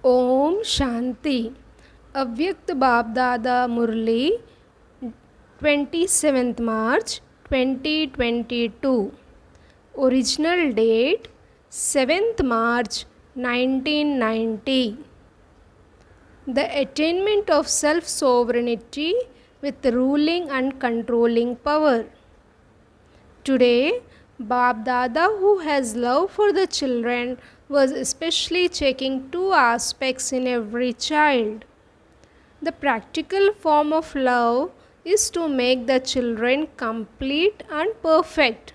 Om Shanti. Avyakt Murli, 27th March 2022. Original date 7th March 1990. The attainment of self-sovereignty with ruling and controlling power. Today, Bab Dada, who has love for the children, was especially checking two aspects in every child. The practical form of love is to make the children complete and perfect.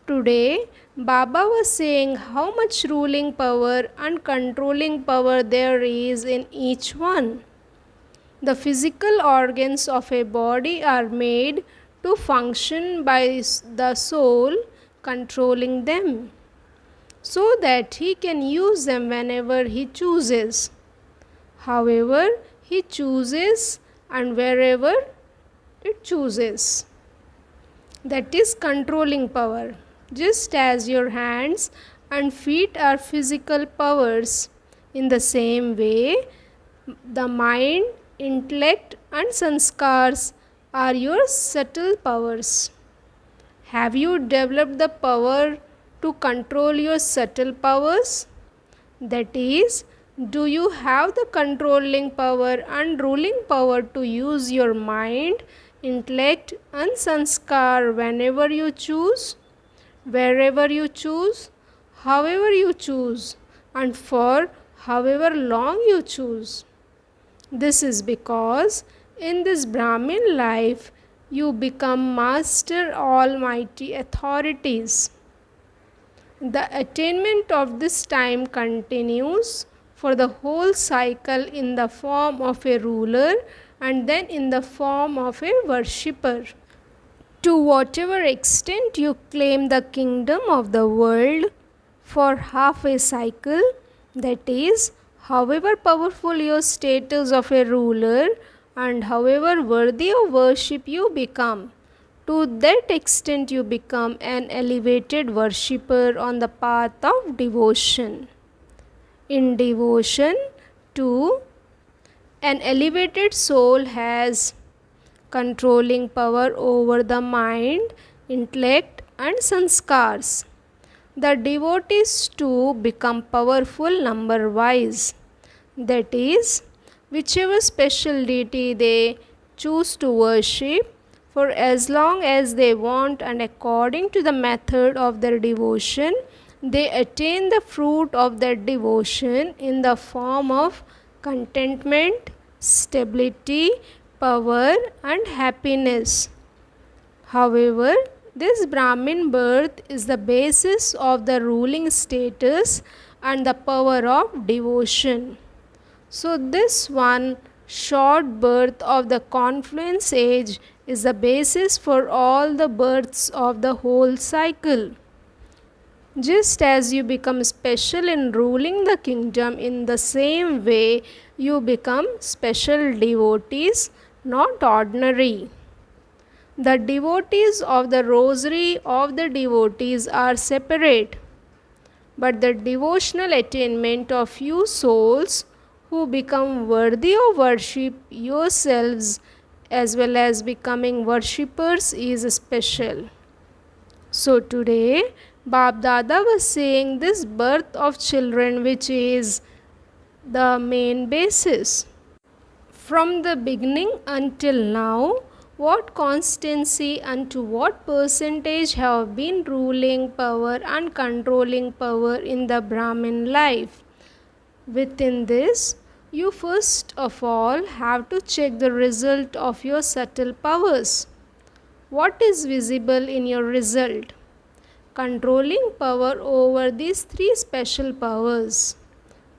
Today, Baba was saying how much ruling power and controlling power there is in each one. The physical organs of a body are made to function by the soul controlling them, so that he can use them whenever he chooses, however he chooses, and wherever it chooses. That is controlling power. Just as your hands and feet are physical powers, in the same way, the mind, intellect, and sanskars are your subtle powers. Have you developed the power to control your subtle powers? That is, do you have the controlling power and ruling power to use your mind, intellect, and sanskar whenever you choose, wherever you choose, however you choose, and for however long you choose? This is because in this Brahmin life you become master almighty authorities. The attainment of this time continues for the whole cycle in the form of a ruler and then in the form of a worshipper. To whatever extent you claim the kingdom of the world for half a cycle, that is, however powerful your status of a ruler and however worthy of worship you become, to that extent you become an elevated worshipper on the path of devotion. In devotion, too, an elevated soul has controlling power over the mind, intellect, and sanskars. The devotees too become powerful number wise. That is, whichever special deity they choose to worship, for as long as they want and according to the method of their devotion, they attain the fruit of their devotion in the form of contentment, stability, power, and happiness. However, this Brahmin birth is the basis of the ruling status and the power of devotion. So, this one short birth of the confluence age is the basis for all the births of the whole cycle. Just as you become special in ruling the kingdom, in the same way you become special devotees, not ordinary. The devotees of the rosary of the devotees are separate, but the devotional attainment of you souls who become worthy of worship yourselves as well as becoming worshippers is special. So today, Bab Dada was saying this birth of children, which is the main basis. From the beginning until now, what constancy and to what percentage have been ruling power and controlling power in the Brahmin life? Within this, you first of all have to check the result of your subtle powers. What is visible in your result? Controlling power over these three special powers,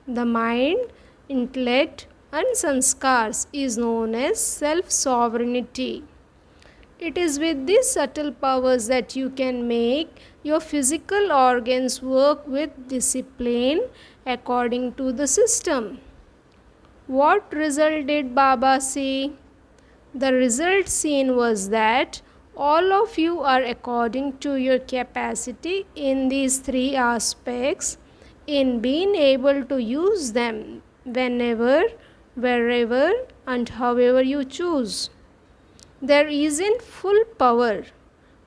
the mind, intellect, and sanskars, is known as self-sovereignty. It is with these subtle powers that you can make your physical organs work with discipline according to the system. What result did Baba see? The result seen was that all of you are according to your capacity in these three aspects in being able to use them. whenever, wherever, and however you choose. There isn't full power,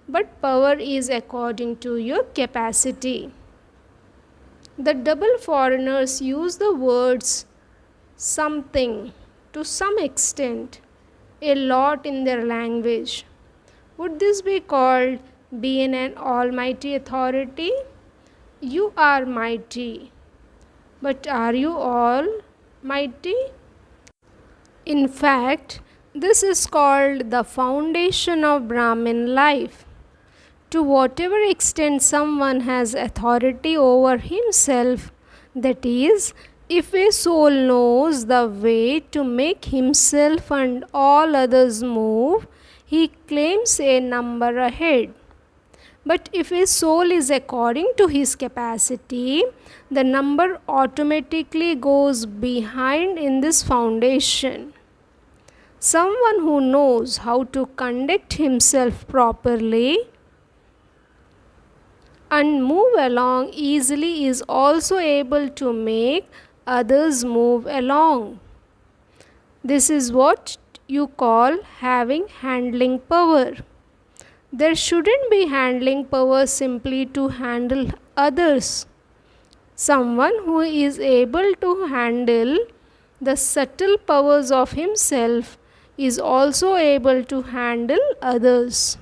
but power is according to your capacity. The double foreigners use the words something to some extent a lot in their language. Would this be called being an almighty authority? You are mighty, but are you all mighty? In fact, this is called the foundation of Brahmin life. To whatever extent someone has authority over himself, that is, if a soul knows the way to make himself and all others move, he claims a number ahead. But if a soul is according to his capacity, the number automatically goes behind in this foundation. Someone who knows how to conduct himself properly and move along easily is also able to make others move along. This is what you call having handling power. There shouldn't be handling power simply to handle others. Someone who is able to handle the subtle powers of himself is also able to handle others.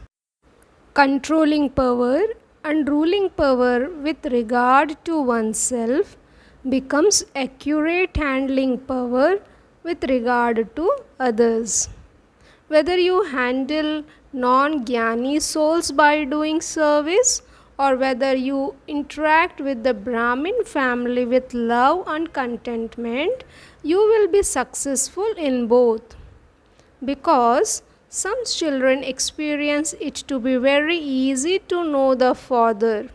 Controlling power and ruling power with regard to oneself becomes accurate handling power with regard to others. Whether you handle non-jnani souls by doing service, or whether you interact with the Brahmin family with love and contentment, you will be successful in both. Because some children experience it to be very easy to know the Father,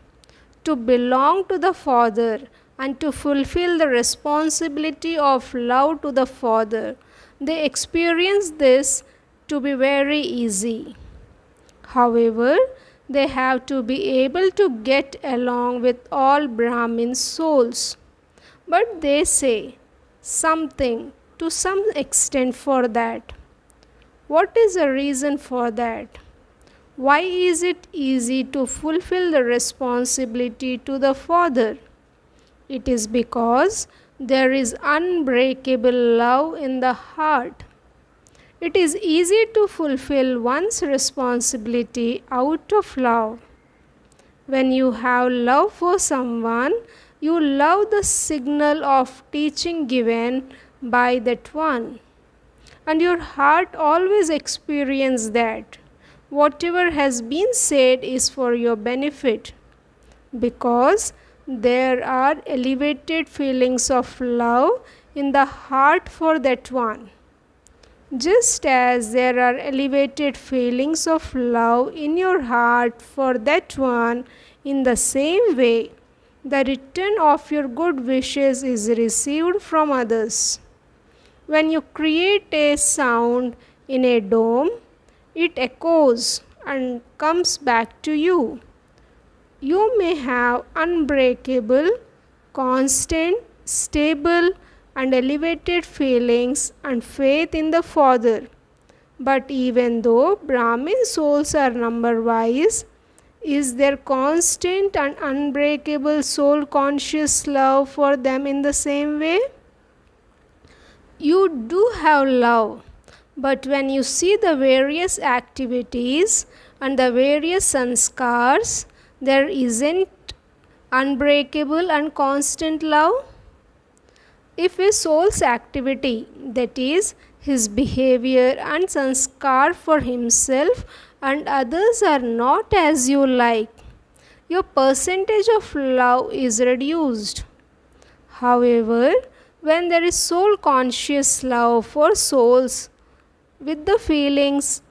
to belong to the Father, and to fulfill the responsibility of love to the Father. They experience this to be very easy. However, they have to be able to get along with all Brahmin souls. But they say something to some extent for that. What is the reason for that? Why is it easy to fulfill the responsibility to the Father? It is because there is unbreakable love in the heart. It is easy to fulfill one's responsibility out of love. When you have love for someone, you love the signal of teaching given by that one. And your heart always experiences that whatever has been said is for your benefit, because there are elevated feelings of love in the heart for that one. Just as there are elevated feelings of love in your heart for that one, in the same way, the return of your good wishes is received from others. When you create a sound in a dome, it echoes and comes back to you. You may have unbreakable, constant, stable, and elevated feelings and faith in the Father. But even though Brahmin souls are number-wise, is there constant and unbreakable soul-conscious love for them in the same way? You do have love, but when you see the various activities and the various sanskars, there isn't unbreakable and constant love. If a soul's activity, that is, his behavior and sanskar for himself and others are not as you like, your percentage of love is reduced. However, when there is soul conscious love for souls, with the feelings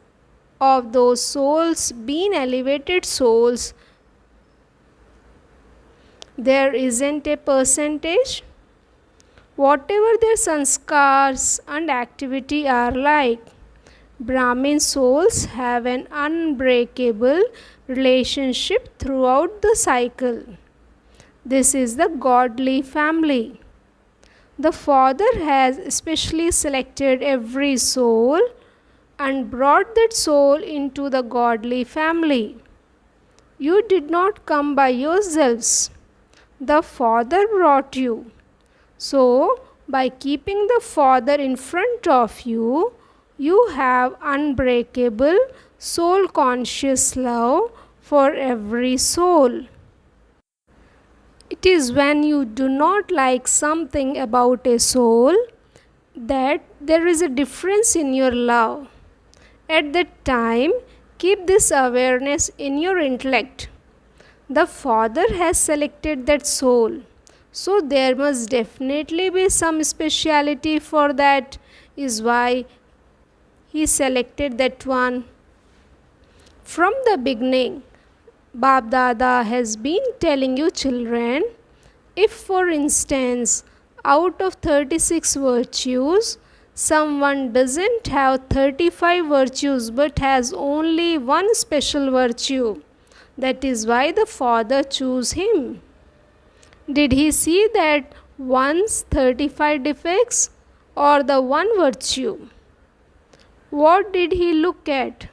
of those souls being elevated souls, there isn't a percentage. Whatever their sanskars and activity are like, Brahmin souls have an unbreakable relationship throughout the cycle. This is the godly family. The Father has specially selected every soul and brought that soul into the godly family. You did not come by yourselves. The Father brought you. So, by keeping the Father in front of you, you have unbreakable, soul conscious love for every soul. It is when you do not like something about a soul that there is a difference in your love. At that time, keep this awareness in your intellect. The Father has selected that soul, so there must definitely be some speciality for that, is why He selected that one. From the beginning, Bab Dada has been telling you children, if for instance, out of 36 virtues, someone doesn't have 35 virtues but has only one special virtue, that is why the Father chose him. Did he see that one's 35 defects or the one virtue? What did he look at?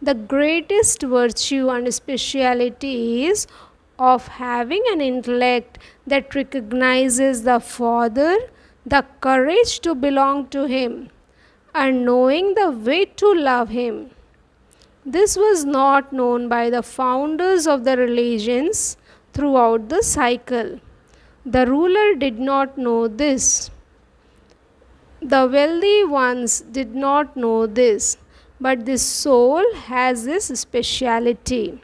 The greatest virtue and speciality is of having an intellect that recognizes the Father, the courage to belong to Him, and knowing the way to love Him. This was not known by the founders of the religions throughout the cycle. The ruler did not know this. The wealthy ones did not know this. But this soul has this speciality.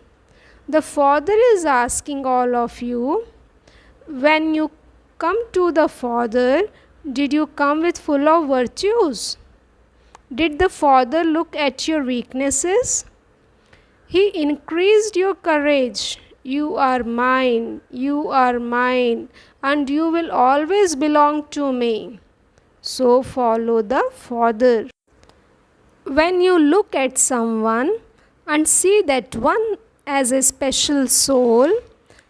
The Father is asking all of you, when you come to the Father, did you come with full of virtues? Did the Father look at your weaknesses? He increased your courage. You are mine, and you will always belong to me. So follow the Father. When you look at someone and see that one as a special soul,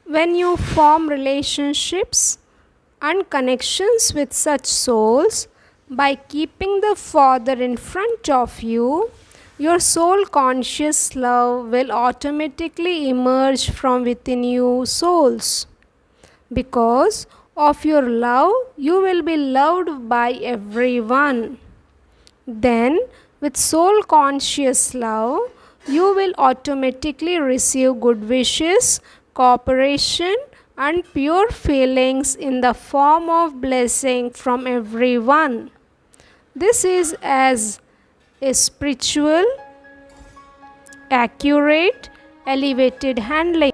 when you form relationships and connections with such souls, by keeping the Father in front of you, your soul conscious love will automatically emerge from within you souls. Because of your love, you will be loved by everyone. Then, with soul conscious love, you will automatically receive good wishes, cooperation, and pure feelings in the form of blessing from everyone. This is as a spiritual, accurate, elevated handling.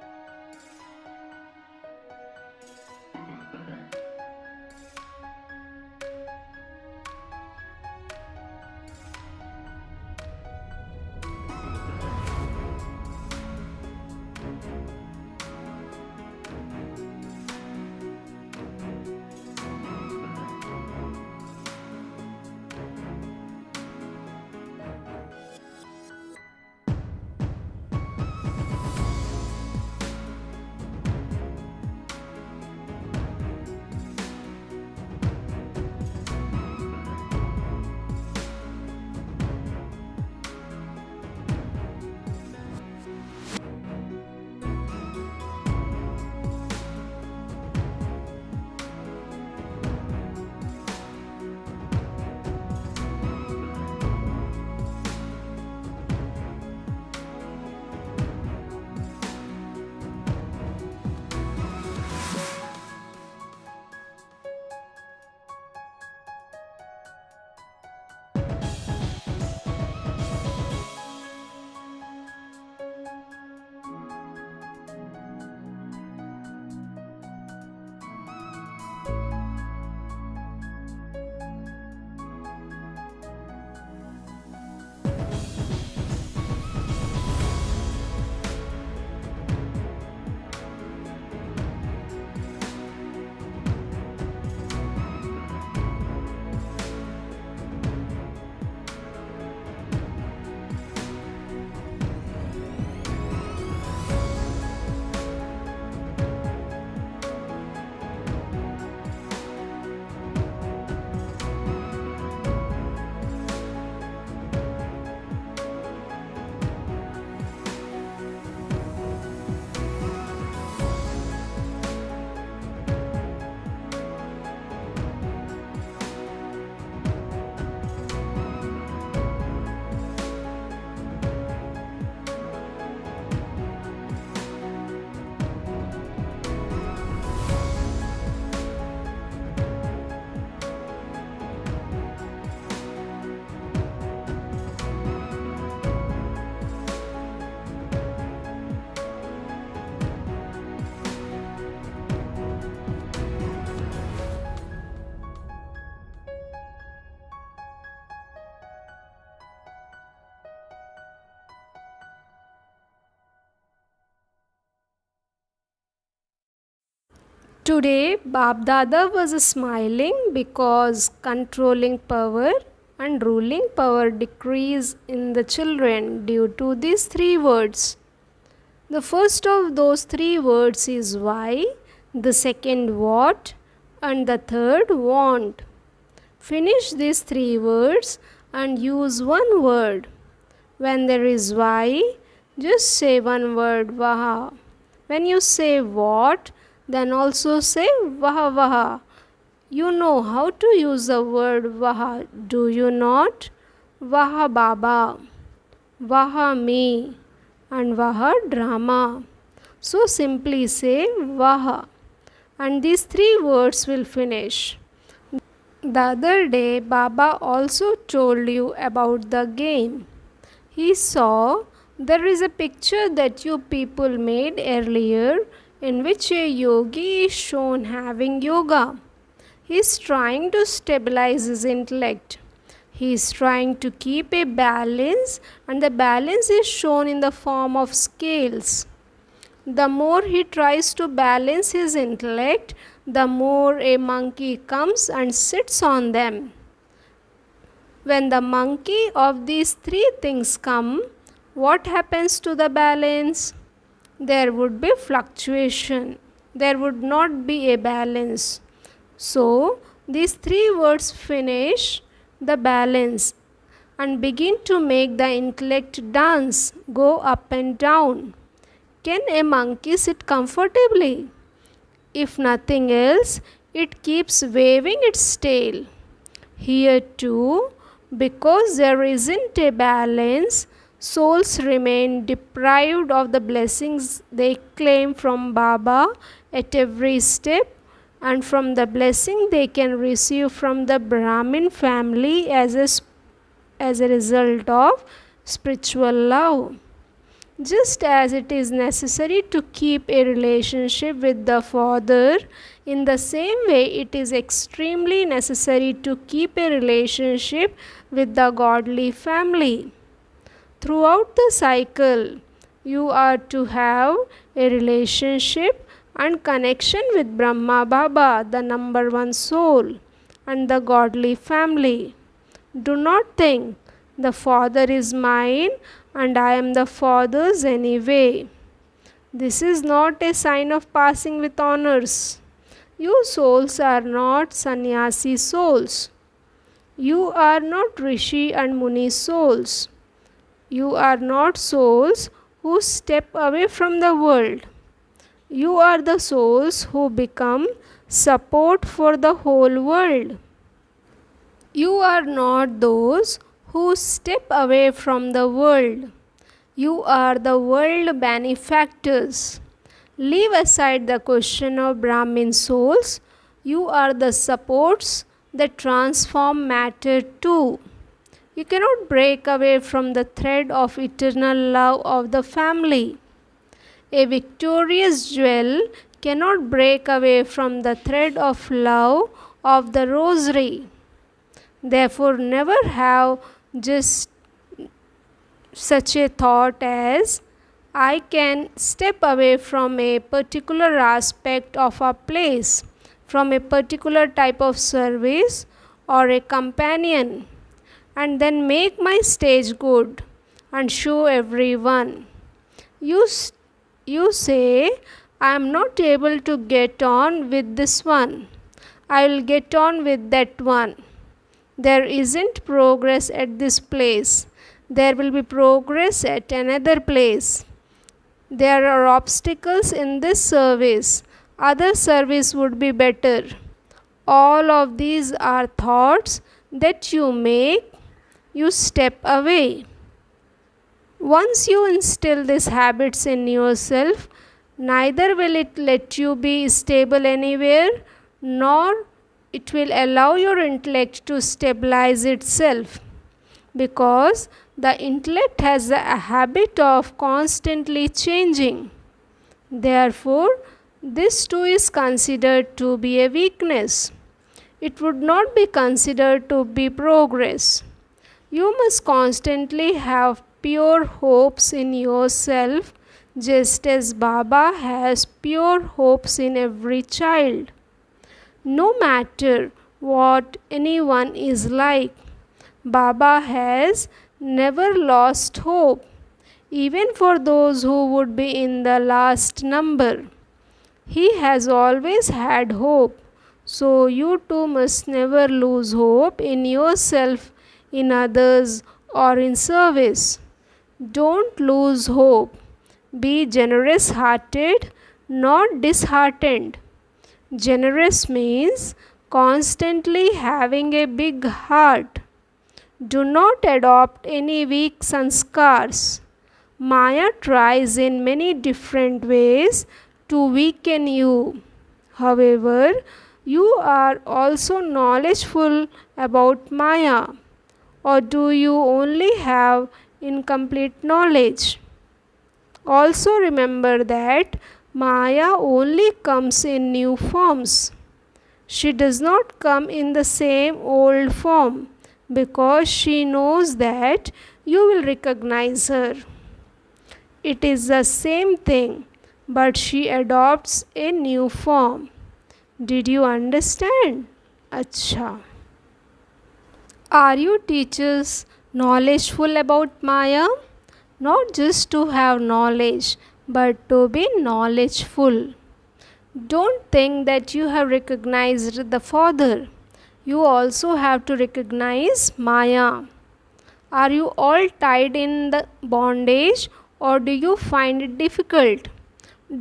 Today, Bab Dada was smiling because controlling power and ruling power decrease in the children due to these three words. The first of those three words is why, the second what, and the third want. Finish these three words and use one word. When there is why, just say one word vaha. When you say what, then also say vaha vaha. You know how to use the word vaha, do you not? Vaha baba, vaha me, and vaha drama. So simply say vaha, and these three words will finish. The other day, Baba also told you about the game. He saw there is a picture that you people made earlier in which a yogi is shown having yoga. He is trying to stabilize his intellect. He is trying to keep a balance, and the balance is shown in the form of scales. The more he tries to balance his intellect, the more a monkey comes and sits on them. When the monkey of these three things come, what happens to the balance? There would be fluctuation. There would not be a balance. So, these three words finish the balance and begin to make the intellect dance, go up and down. Can a monkey sit comfortably? If nothing else, it keeps waving its tail. Here too, because there isn't a balance, souls remain deprived of the blessings they claim from Baba at every step, and from the blessing they can receive from the Brahmin family as a result of spiritual love. Just as it is necessary to keep a relationship with the Father, in the same way it is extremely necessary to keep a relationship with the godly family. Throughout the cycle, you are to have a relationship and connection with Brahma Baba, the number one soul, and the godly family. Do not think the Father is mine and I am the Father's anyway. This is not a sign of passing with honors. You souls are not sannyasi souls. You are not Rishi and Muni souls. You are not souls who step away from the world. You are the souls who become support for the whole world. You are not those who step away from the world. You are the world benefactors. Leave aside the question of Brahmin souls. You are the supports that transform matter too. You cannot break away from the thread of eternal love of the family. A victorious jewel cannot break away from the thread of love of the rosary. Therefore, never have just such a thought as I can step away from a particular aspect of a place, from a particular type of service or a companion, and then make my stage good and show everyone. You say, I am not able to get on with this one. I will get on with that one. There isn't progress at this place. There will be progress at another place. There are obstacles in this service. Other service would be better. All of these are thoughts that you make. You step away. Once you instill these habits in yourself, neither will it let you be stable anywhere, nor it will allow your intellect to stabilize itself, because the intellect has a habit of constantly changing. Therefore, this too is considered to be a weakness. It would not be considered to be progress. You must constantly have pure hopes in yourself, just as Baba has pure hopes in every child. No matter what anyone is like, Baba has never lost hope, even for those who would be in the last number. He has always had hope, so you too must never lose hope in yourself, in others, or in service. Don't lose hope. Be generous hearted, not disheartened. Generous means constantly having a big heart. Do not adopt any weak sanskars. Maya tries in many different ways to weaken you. However, you are also knowledgeful about Maya, or do you only have incomplete knowledge? Also remember that Maya only comes in new forms. She does not come in the same old form because she knows that you will recognize her. It is the same thing, but she adopts a new form. Did you understand? Acha. Are you teachers knowledgeful about Maya? Not just to have knowledge, but to be knowledgeful. Don't think that you have recognized the Father. You also have to recognize Maya. Are you all tied in the bondage, or do you find it difficult?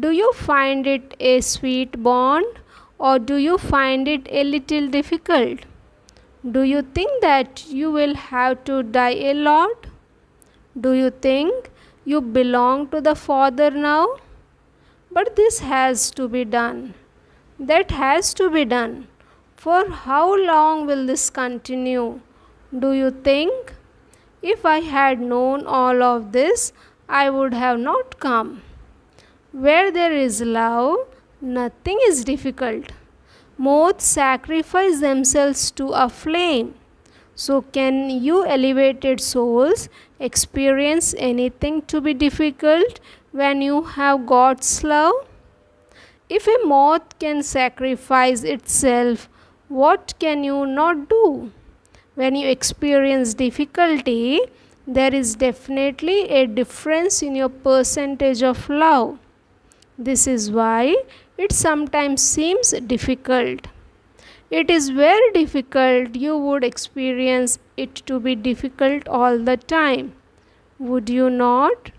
Do you find it a sweet bond, or do you find it a little difficult? Do you think that you will have to die a lot? Do you think you belong to the Father now? But this has to be done. That has to be done. For how long will this continue? Do you think? If I had known all of this, I would have not come. Where there is love, nothing is difficult. Moths sacrifice themselves to a flame. So, can you elevated souls experience anything to be difficult when you have God's love? If a moth can sacrifice itself, what can you not do? When you experience difficulty, there is definitely a difference in your percentage of love. This is why it sometimes seems difficult. It is very difficult. You would experience it to be difficult all the time. Would you not?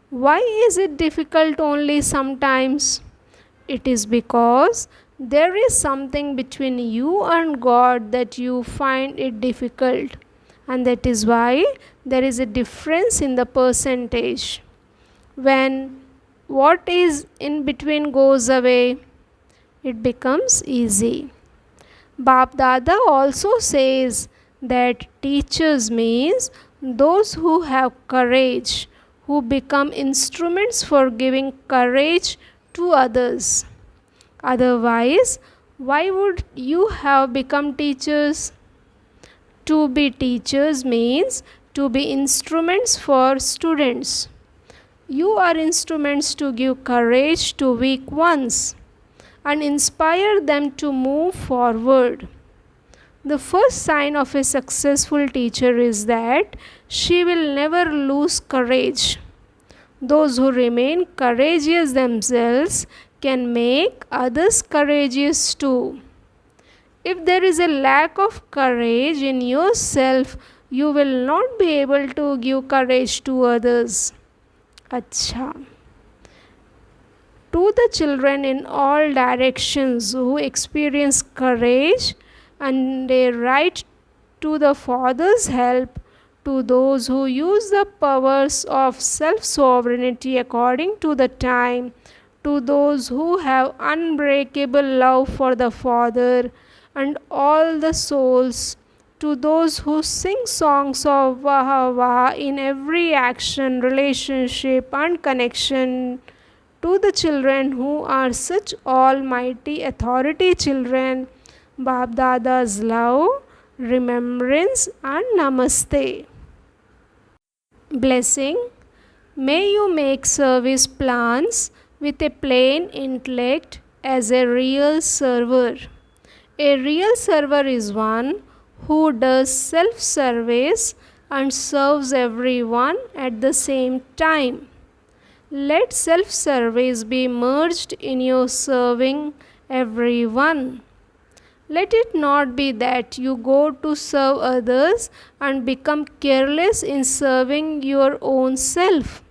Why is it difficult only sometimes? It is because there is something between you and God that you find it difficult, and that is why there is a difference in the percentage. When what is in between goes away, it becomes easy. Bap Dada also says that teachers means those who have courage, who become instruments for giving courage to others. Otherwise, why would you have become teachers? To be teachers means to be instruments for students. You are instruments to give courage to weak ones and inspire them to move forward. The first sign of a successful teacher is that she will never lose courage. Those who remain courageous themselves can make others courageous too. If there is a lack of courage in yourself, you will not be able to give courage to others. Acha. To the children in all directions who experience courage and a right to the Father's help, to those who use the powers of self-sovereignty according to the time, to those who have unbreakable love for the Father and all the souls, to those who sing songs of Vaha Vaha in every action, relationship and connection, to the children who are such almighty authority children, Bap Dada's love, remembrance and namaste. Blessing. May you make service plans with a plain intellect as a real server. A real server is one who does self-service and serves everyone at the same time. Let self-service be merged in your serving everyone. Let it not be that you go to serve others and become careless in serving your own self.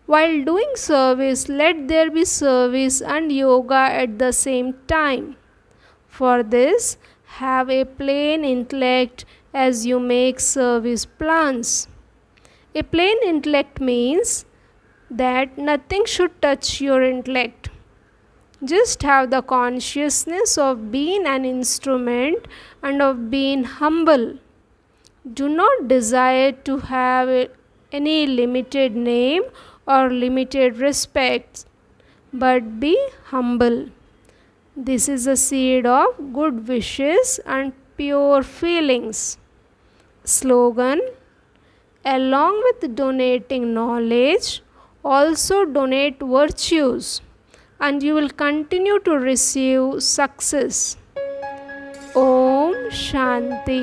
While doing service, let there be service and yoga at the same time. For this, have a plain intellect as you make service plans. A plain intellect means that nothing should touch your intellect. Just have the consciousness of being an instrument and of being humble. Do not desire to have any limited name or limited respect, but be humble. This is a seed of good wishes and pure feelings. Slogan: along with donating knowledge, also donate virtues, and you will continue to receive success. Om Shanti.